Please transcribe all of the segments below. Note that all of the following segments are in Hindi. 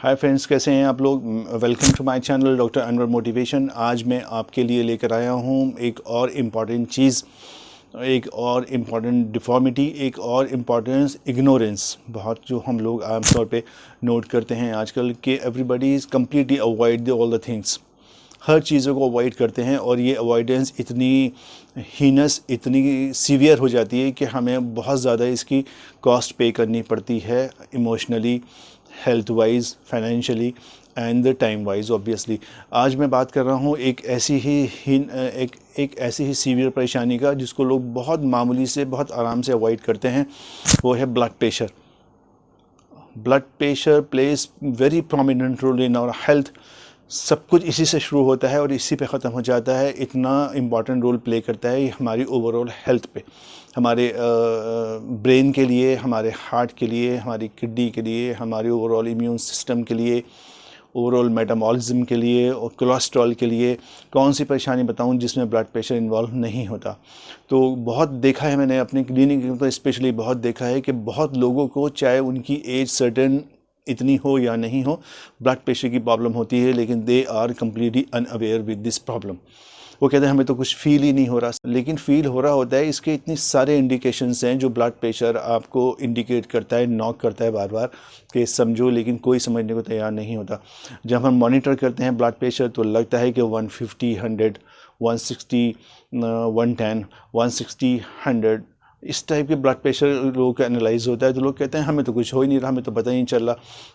हाय फ्रेंड्स, कैसे हैं आप लोग। Welcome to my channel doctor Anwar motivation. आज मैं आपके लिए लेकर आया हूँ एक और इम्पॉर्टेंट चीज़, एक और इम्पॉर्टेंट डिफॉर्मिटी, एक और इम्पॉर्टेंस इग्नोरेंस। बहुत जो हम लोग आमतौर पे नोट करते हैं आजकल कि everybody is completely avoid the all the things. हर चीज़ों को अवॉइड करते हैं और ये अवॉइडेंस इतनी हीनस, इतनी सीवियर हो जाती है कि हमें बहुत ज़्यादा इसकी कॉस्ट पे करनी पड़ती है, emotionally, health wise, financially and the time wise obviously. आज मैं बात कर रहा हूँ एक ऐसी ही सीवियर परेशानी का जिसको लोग बहुत मामूली से, बहुत आराम से अवॉइड करते हैं। वो है blood pressure. Blood pressure plays very prominent role in our health. सब कुछ इसी से शुरू होता है और इसी पे ख़त्म हो जाता है। इतना इम्पॉर्टेंट रोल प्ले करता है ये हमारी ओवरऑल हेल्थ पे, हमारे ब्रेन के लिए, हमारे हार्ट के लिए, हमारी किडनी के लिए, हमारे ओवरऑल इम्यून सिस्टम के लिए, ओवरऑल मेटाबॉलिज्म के लिए और कोलेस्ट्रॉल के लिए। कौन सी परेशानी बताऊं जिसमें ब्लड प्रेशर इन्वॉल्व नहीं होता। तो बहुत देखा है मैंने अपनी क्लिनिक में, तो स्पेशली बहुत देखा है कि बहुत लोगों को, चाहे उनकी एज सर्टेन इतनी हो या नहीं हो, ब्लड प्रेशर की प्रॉब्लम होती है, लेकिन they are completely unaware with this problem. वो कहते हैं हमें तो कुछ फील ही नहीं हो रहा, लेकिन फील हो रहा होता है। इसके इतने सारे इंडिकेशंस हैं जो ब्लड प्रेशर आपको इंडिकेट करता है, नॉक करता है बार बार कि समझो, लेकिन कोई समझने को तैयार नहीं होता। जब हम मॉनिटर करते हैं ब्लड प्रेशर तो लगता है कि 150, 100, 160, 110, 160, 100, इस टाइप के ब्लड प्रेशर लोगों का एनालाइज होता है। तो लोग कहते हैं हमें तो कुछ हो ही नहीं रहा, हमें तो पता ही नहीं चल रहा।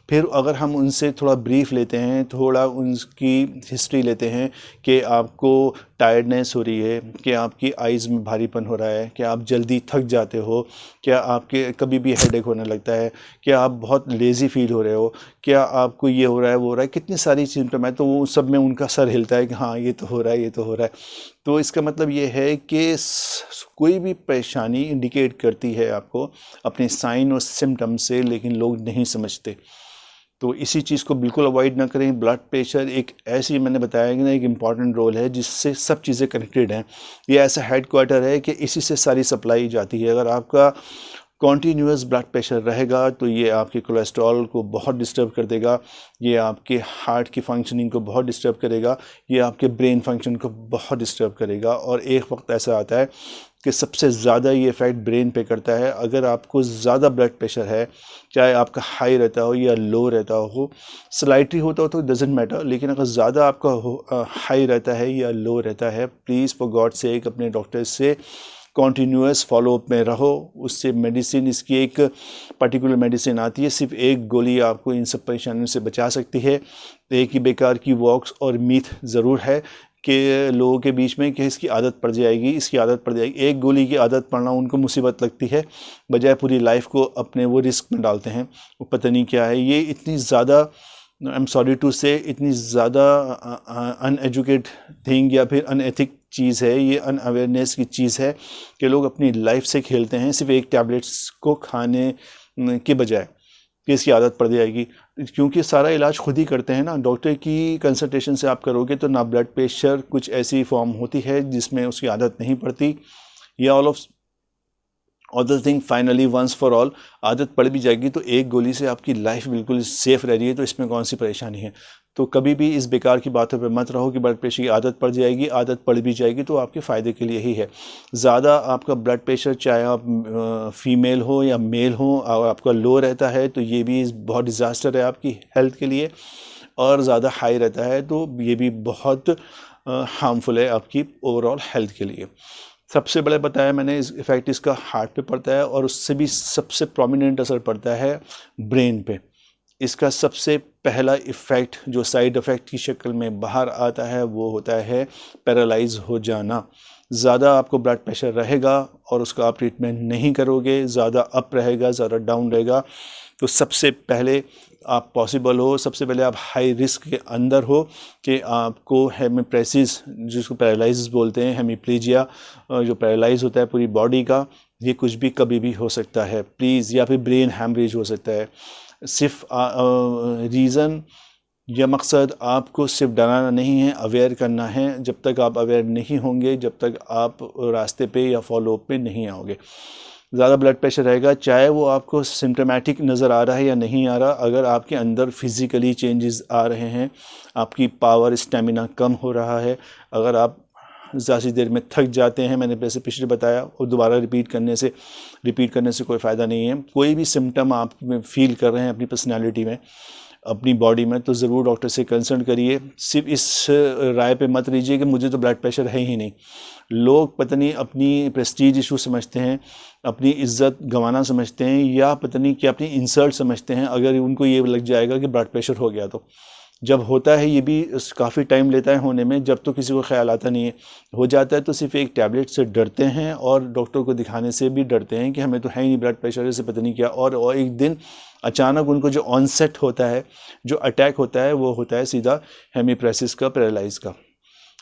फिर अगर हम उनसे थोड़ा ब्रीफ लेते हैं, थोड़ा उनकी हिस्ट्री लेते हैं कि आपको टायर्डनेस हो रही है, कि आपकी आइज़ में भारीपन हो रहा है, कि आप जल्दी थक जाते हो, क्या आपके कभी भी हेडेक होने लगता है, क्या आप बहुत लेज़ी फील हो रहे हो, क्या आपको ये हो रहा है, वो हो रहा है, कितनी सारी सिम्टम है। तो वो सब में उनका सर हिलता है कि हाँ ये तो हो रहा है, ये तो हो रहा है। तो इसका मतलब ये है कि कोई भी परेशानी इंडिकेट करती है आपको अपने साइन और सिम्टम से, लेकिन लोग नहीं समझते। तो इसी चीज़ को बिल्कुल अवॉइड ना करें। ब्लड प्रेशर एक ऐसी, मैंने बताया कि ना, एक इम्पॉर्टेंट रोल है जिससे सब चीज़ें कनेक्टेड हैं। ये ऐसा हेड क्वार्टर है कि इसी से सारी सप्लाई जाती है। अगर आपका कॉन्टीन्यूअस ब्लड प्रेशर रहेगा तो ये आपके कोलेस्ट्रॉल को बहुत डिस्टर्ब कर देगा, ये आपके हार्ट की फंक्शनिंग को बहुत डिस्टर्ब करेगा, ये आपके ब्रेन फंक्शन को बहुत डिस्टर्ब करेगा। और एक वक्त ऐसा आता है कि सबसे ज़्यादा ये इफ़ेक्ट ब्रेन पे करता है। अगर आपको ज़्यादा ब्लड प्रेशर है, चाहे आपका हाई रहता हो या लो रहता हो, स्लाइटली होता हो तो डजेंट मैटर, लेकिन अगर ज़्यादा आपका हाई रहता है या लो रहता है, प्लीज़ फॉर गॉड सेक अपने डॉक्टर से कॉन्टीन्यूअस फॉलोअप में रहो। उससे मेडिसिन, इसकी एक पर्टिकुलर मेडिसिन आती है, सिर्फ एक गोली आपको इन सब परेशानियों से बचा सकती है। एक ही बेकार की वॉक्स और मीथ ज़रूर है कि लोगों के बीच में कि इसकी आदत पड़ जाएगी, इसकी आदत पड़ जाएगी। एक गोली की आदत पड़ना उनको मुसीबत लगती है, बजाय पूरी लाइफ को अपने वो रिस्क में डालते हैं। वो पता नहीं क्या है, ये इतनी ज़्यादा, आई एम सॉरी टू से, इतनी ज़्यादा अनएजुकेट थिंग या फिर अनएथिक चीज़ है, ये अनअवेयरनेस की चीज़ है कि लोग अपनी लाइफ से खेलते हैं सिर्फ एक टैबलेट्स को खाने के बजाय कि इसकी आदत पड़ जाएगी। क्योंकि सारा इलाज खुद ही करते हैं ना, डॉक्टर की कंसल्टेशन से आप करोगे तो ना ब्लड प्रेशर कुछ ऐसी फॉर्म होती है जिसमें उसकी आदत नहीं पड़ती, या all of other thing. Finally once for all आदत पड़ भी जाएगी तो एक गोली से आपकी लाइफ बिल्कुल सेफ रह रही है, तो इसमें कौन सी परेशानी है। तो कभी भी इस बेकार की बातों पे मत रहो कि ब्लड प्रेशर की आदत पड़ जाएगी। आदत पड़ भी जाएगी तो आपके फ़ायदे के लिए ही है। ज़्यादा आपका ब्लड प्रेशर, चाहे आप फीमेल हो या मेल हो, और आपका लो रहता है तो ये भी बहुत डिज़ास्टर है आपकी हेल्थ के लिए। और ज़्यादा हाई रहता है तो ये भी बहुत हार्मफुल है आपकी ओवरऑल हेल्थ के लिए। सबसे बड़ा बताया मैंने, इस इफ़ेक्ट इसका हार्ट पे पड़ता है और उससे भी सबसे प्रोमिनेंट असर पड़ता है ब्रेन पे। इसका सबसे पहला इफ़ेक्ट जो साइड इफ़ेक्ट की शक्ल में बाहर आता है वो होता है पैरालाइज हो जाना। ज़्यादा आपको ब्लड प्रेशर रहेगा और उसका आप ट्रीटमेंट नहीं करोगे, ज़्यादा अप रहेगा, ज़्यादा डाउन रहेगा, तो सबसे पहले आप पॉसिबल हो, सबसे पहले आप हाई रिस्क के अंदर हो कि आपको हेमिप्रेसिस, जिसको पैरालाइसिस बोलते हैं, हेमिप्लीजिया, जो पैरालाइज होता है पूरी बॉडी का, ये कुछ भी कभी भी हो सकता है प्लीज़। या फिर ब्रेन हैमरेज हो सकता है। सिर्फ रीज़न या मकसद आपको सिर्फ डराना नहीं है, अवेयर करना है। जब तक आप अवेयर नहीं होंगे, जब तक आप रास्ते पे या फॉलोअप पे नहीं आओगे। ज़्यादा ब्लड प्रेशर रहेगा, चाहे वो आपको सिम्टोमेटिक नज़र आ रहा है या नहीं आ रहा, अगर आपके अंदर फिज़िकली चेंजेस आ रहे हैं, आपकी पावर स्टेमिना कम हो रहा है, अगर आप ज़्यादा देर में थक जाते हैं, मैंने वैसे पिछले बताया, और दोबारा रिपीट करने से कोई फ़ायदा नहीं है। कोई भी सिम्टम आप फील कर रहे हैं अपनी पर्सनैलिटी में, अपनी बॉडी में, तो ज़रूर डॉक्टर से कंसल्ट करिए। सिर्फ इस राय पे मत लीजिए कि मुझे तो ब्लड प्रेशर है ही नहीं। लोग पता नहीं अपनी प्रेस्टीज इशू समझते हैं, अपनी इज्जत गंवाना समझते हैं, या पता नहीं कि अपनी इंसल्ट समझते हैं अगर उनको ये लग जाएगा कि ब्लड प्रेशर हो गया। तो जब होता है ये भी काफ़ी टाइम लेता है होने में, जब तो किसी को ख्याल आता नहीं है, हो जाता है तो सिर्फ एक टैबलेट से डरते हैं और डॉक्टर को दिखाने से भी डरते हैं कि हमें तो है ही नहीं ब्लड प्रेशर, से पता नहीं क्या। और एक दिन अचानक उनको जो ऑनसेट होता है, जो अटैक होता है, वो होता है सीधा हेमीप्रेसिस का, पैरालाइज का।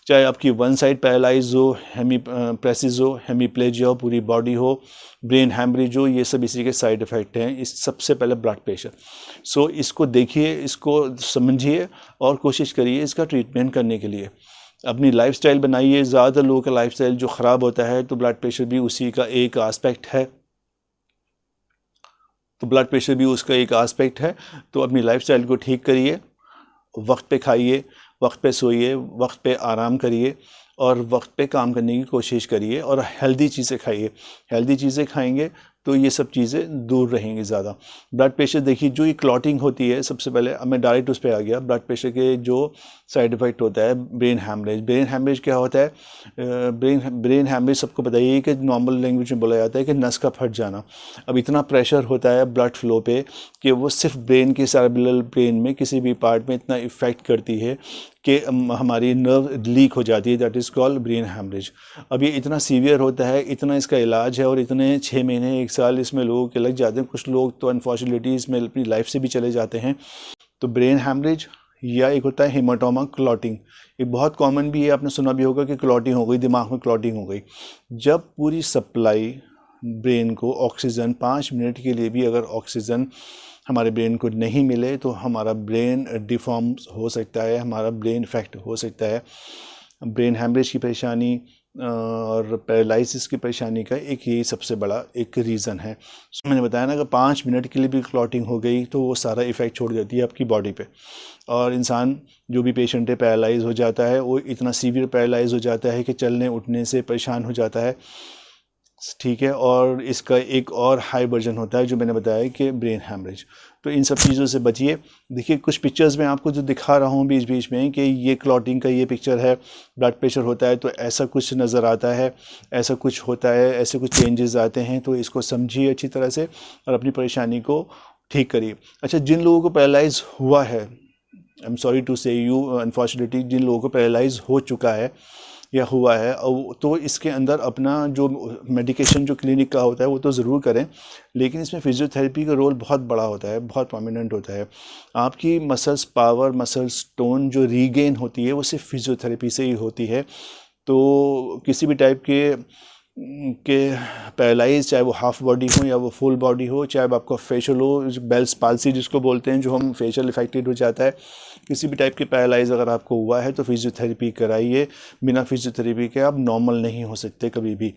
चाहे आपकी वन साइड पैरालाइज हो, हेमीप्रेसिस हो, हेमीप्लेजिया हो, पूरी बॉडी हो, ब्रेन हैमरेज हो, ये सब इसी के साइड इफ़ेक्ट हैं। इस सबसे पहले ब्लड प्रेशर। सो इसको देखिए, इसको समझिए और कोशिश करिए इसका ट्रीटमेंट करने के लिए। अपनी लाइफस्टाइल बनाइए। ज़्यादातर लोगों का लाइफस्टाइल जो ख़राब होता है, तो ब्लड प्रेशर भी उसी का एक आस्पेक्ट है। तो अपनी लाइफस्टाइल को ठीक करिए, वक्त पे खाइए, वक्त पे सोइए, वक्त पे आराम करिए और वक्त पे काम करने की कोशिश करिए, और हेल्दी चीज़ें खाइए। हेल्दी चीज़ें खाएंगे तो ये सब चीज़ें दूर रहेंगी ज़्यादा। ब्लड प्रेशर देखिए, जो ये क्लॉटिंग होती है, सबसे पहले अब मैं डायरेक्ट उस पर आ गया। ब्लड प्रेशर के जो साइड इफ़ेक्ट होता है, ब्रेन हैमरेज। ब्रेन हैमरेज क्या होता है? ब्रेन हैमरेज सबको बताइए कि नॉर्मल लैंग्वेज में बोला जाता है कि नस का फट जाना। अब इतना प्रेशर होता है ब्लड फ्लो पे कि वो सिर्फ ब्रेन के, सेरेब्रल ब्रेन में किसी भी पार्ट में इतना इफ़ेक्ट करती है कि हमारी नर्व लीक हो जाती है। That is called brain haemorrhage. अब ये इतना सीवियर होता है, इतना इसका इलाज है, और इतने 6 महीने 1 साल इसमें लोगों के लग जाते हैं। कुछ लोग तो अनफॉर्चुनेटली इसमें अपनी लाइफ से भी चले जाते हैं। तो ब्रेन हैमरेज, या एक होता है हेमाटोमा क्लॉटिंग। ये बहुत कॉमन भी है, आपने सुना भी होगा कि क्लॉटिंग हो गई, दिमाग में क्लॉटिंग हो गई। जब पूरी सप्लाई ब्रेन को ऑक्सीजन, 5 मिनट के लिए भी अगर ऑक्सीजन हमारे ब्रेन को नहीं मिले, तो हमारा ब्रेन डिफॉर्म हो सकता है, हमारा ब्रेन इफेक्ट हो सकता है। ब्रेन हैमरेज की परेशानी और पैरालिसिस की परेशानी का एक यही सबसे बड़ा एक रीज़न है। मैंने बताया ना कि 5 मिनट के लिए भी क्लॉटिंग हो गई तो वो सारा इफ़ेक्ट छोड़ देती है आपकी बॉडी पे, और इंसान जो भी पेशेंट है पैरालाइज हो जाता है। वो इतना सीवियर पैरालाइज हो जाता है कि चलने उठने से परेशान हो जाता है। ठीक है। और इसका एक और हाई वर्जन होता है जो मैंने बताया कि ब्रेन हैमरेज। तो इन सब चीज़ों से बचिए। देखिए, कुछ पिक्चर्स में आपको जो दिखा रहा हूँ बीच बीच में कि ये क्लॉटिंग का ये पिक्चर है, ब्लड प्रेशर होता है तो ऐसा कुछ नज़र आता है, ऐसा कुछ होता है, ऐसे कुछ चेंजेस आते हैं। तो इसको समझिए अच्छी तरह से और अपनी परेशानी को ठीक करिए। अच्छा, जिन लोगों को पैरालाइज हुआ है, आई एम सॉरी टू से यू, अनफॉर्चुनेटली जिन लोगों को पैरालाइज हो चुका है या हुआ है, तो इसके अंदर अपना जो मेडिकेशन जो क्लिनिक का होता है वो तो ज़रूर करें, लेकिन इसमें फिजियोथेरेपी का रोल बहुत बड़ा होता है, बहुत प्रोमिनेंट होता है। आपकी मसल्स पावर, मसल्स टोन जो रीगेन होती है वो सिर्फ फिजियोथेरेपी से ही होती है। तो किसी भी टाइप के पैरालाइज, चाहे वो हाफ बॉडी हो या वो फुल बॉडी हो, चाहे आपका फेशियल हो, बेल्स पाल्सी जिसको बोलते हैं, जो हम फेशियल इफेक्टेड हो जाता है, किसी भी टाइप के पैरालाइज अगर आपको हुआ है तो फिजियोथेरेपी कराइए। बिना फिजियोथेरेपी के आप नॉर्मल नहीं हो सकते कभी भी।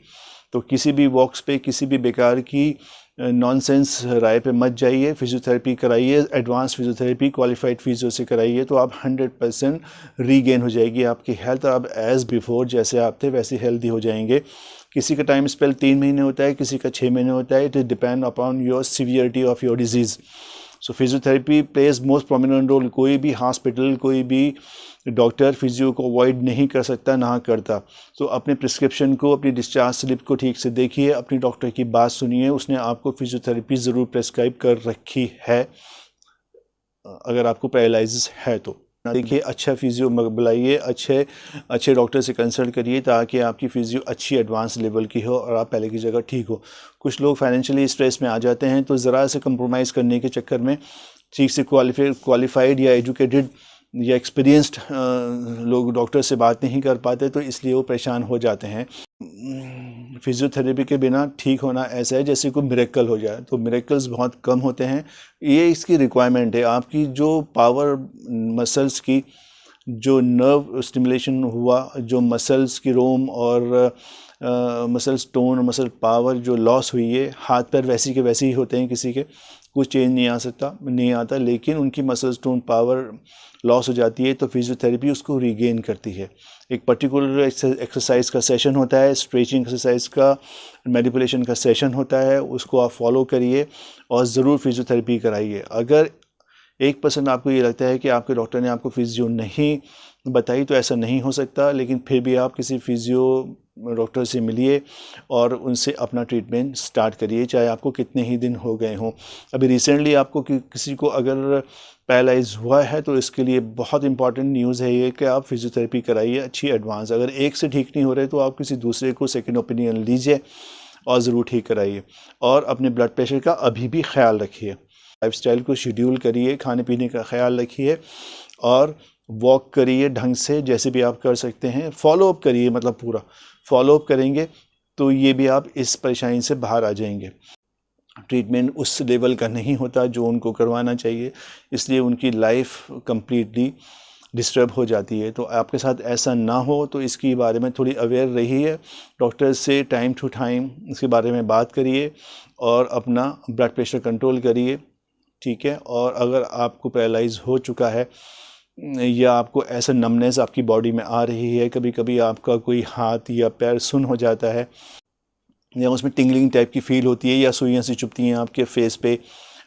तो किसी भी वॉक्स पे, किसी भी बेकार की नॉनसेंस राय पे मत जाइए, फिजियोथेरेपी कराइए। एडवांस फिजियोथेरेपी क्वालिफाइड फिजियो से कराइए तो आप 100% रीगेन हो जाएगी आपकी हेल्थ, और आप एज बिफोर जैसे आप थे वैसे हेल्दी हो जाएंगे। किसी का टाइम स्पेल 3 महीने होता है, किसी का 6 महीने होता है। It is depend upon your severity of your disease. So physiotherapy plays most prominent role. कोई भी हॉस्पिटल, कोई भी डॉक्टर फिजियो को अवॉइड नहीं कर सकता, ना करता। तो अपने प्रिस्क्रिप्शन को, अपनी डिस्चार्ज स्लिप को ठीक से देखिए, अपनी डॉक्टर की बात सुनिए, उसने आपको फिजियोथेरेपी ज़रूर प्रेस्क्राइब कर रखी है अगर आपको पैरालिसिस है तो। देखिए, अच्छा फिजियो बुलाइए, अच्छे डॉक्टर से कंसल्ट करिए ताकि आपकी फिजियो अच्छी एडवांस लेवल की हो और आप पहले की जगह ठीक हो। कुछ लोग फाइनेंशियली स्ट्रेस में आ जाते हैं तो ज़रा से कंप्रोमाइज़ करने के चक्कर में ठीक से क्वालिफाइड या एजुकेटेड या एक्सपीरियंस्ड लोग डॉक्टर से बात नहीं कर पाते, तो इसलिए वो परेशान हो जाते हैं। फिजियोथेरेपी के बिना ठीक होना ऐसा है जैसे कोई मिरेकल हो जाए, तो मिरेकल्स बहुत कम होते हैं। ये इसकी रिक्वायरमेंट है। आपकी जो पावर मसल्स की जो नर्व स्टिमुलेशन हुआ, जो मसल्स की रोम और मसल्स टोन, मसल पावर जो लॉस हुई है, हाथ पैर वैसे के वैसे ही होते हैं, किसी के कुछ चेंज नहीं आता, लेकिन उनकी मसल्स टोन पावर लॉस हो जाती है, तो फिजियोथेरेपी उसको रीगेन करती है। एक पर्टिकुलर एक्सरसाइज का सेशन होता है, स्ट्रेचिंग एक्सरसाइज का, मैनिपुलेशन का सेशन होता है, उसको आप फॉलो करिए और ज़रूर फिजियोथेरेपी कराइए। अगर 1% आपको ये लगता है कि आपके डॉक्टर ने आपको फिजियो नहीं बताई, तो ऐसा नहीं हो सकता, लेकिन फिर भी आप किसी फिजियो डॉक्टर से मिलिए और उनसे अपना ट्रीटमेंट स्टार्ट करिए, चाहे आपको कितने ही दिन हो गए हों। अभी रिसेंटली आपको किसी को अगर पैरालाइज हुआ है, तो इसके लिए बहुत इंपॉर्टेंट न्यूज़ है ये कि आप फिजियोथेरेपी कराइए अच्छी एडवांस। अगर एक से ठीक नहीं हो रहे तो आप किसी दूसरे को सेकंड ओपिनियन लीजिए और ज़रूर ठीक कराइए। और अपने ब्लड प्रेशर का अभी भी ख्याल रखिए, लाइफस्टाइल को शेड्यूल करिए, खाने पीने का ख्याल रखिए और वॉक करिए ढंग से, जैसे भी आप कर सकते हैं। फॉलो अप करिए, मतलब पूरा फॉलो अप करेंगे तो ये भी आप इस परेशानी से बाहर आ जाएंगे। ट्रीटमेंट उस लेवल का नहीं होता जो उनको करवाना चाहिए, इसलिए उनकी लाइफ कंप्लीटली डिस्टर्ब हो जाती है। तो आपके साथ ऐसा ना हो, तो इसके बारे में थोड़ी अवेयर रहिए, डॉक्टर से टाइम टू टाइम इसके बारे में बात करिए और अपना ब्लड प्रेशर कंट्रोल करिए, ठीक है। और अगर आपको पैरालाइज हो चुका है या आपको ऐसा नमनेस आपकी बॉडी में आ रही है, कभी कभी आपका कोई हाथ या पैर सुन हो जाता है या उसमें टिंगलिंग टाइप की फील होती है, या सुइयां सी चुभती हैं आपके फेस पे,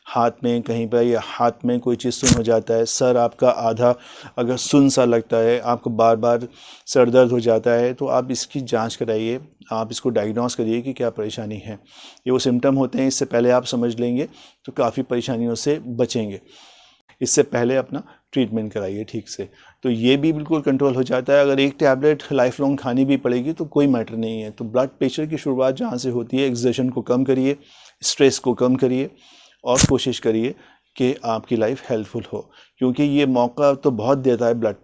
हाथ में कहीं पर, या हाथ में कोई चीज़ सुन हो जाता है, सर आपका आधा अगर सुन सा लगता है, आपको बार बार सर दर्द हो जाता है, तो आप इसकी जांच कराइए, आप इसको डायग्नोस करिए कि क्या परेशानी है। ये वो सिम्टम होते हैं, इससे पहले आप समझ लेंगे तो काफ़ी परेशानियों से बचेंगे। इससे पहले अपना ट्रीटमेंट कराइए ठीक से, तो ये भी बिल्कुल कंट्रोल हो जाता है। अगर एक टैबलेट लाइफ लॉन्ग खानी भी पड़ेगी तो कोई मैटर नहीं है। तो ब्लड प्रेशर की शुरुआत जहाँ से होती है, एक्सर्शन को कम करिए, स्ट्रेस को कम करिए और कोशिश करिए कि आपकी लाइफ हेल्पफुल हो, क्योंकि ये मौका तो बहुत देता है ब्लड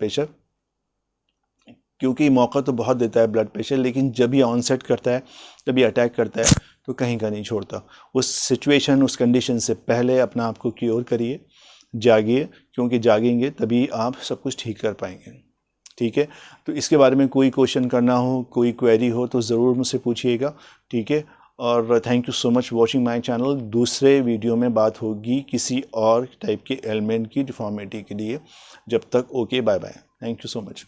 प्रेशर, लेकिन जब ये ऑनसेट करता है, जब ये अटैक करता है, तो कहीं का नहीं छोड़ता। उस सिचुएशन, उस कंडीशन से पहले अपना आप को क्योर करिए, जागिए, क्योंकि जागेंगे तभी आप सब कुछ ठीक कर पाएंगे, ठीक है। तो इसके बारे में कोई क्वेश्चन करना हो, कोई क्वेरी हो तो ज़रूर मुझसे पूछिएगा, ठीक है। और thank you so much watching my channel. दूसरे वीडियो में बात होगी किसी और टाइप के एलिमेंट की डिफॉर्मिटी के लिए। जब तक okay, bye bye, thank you so much.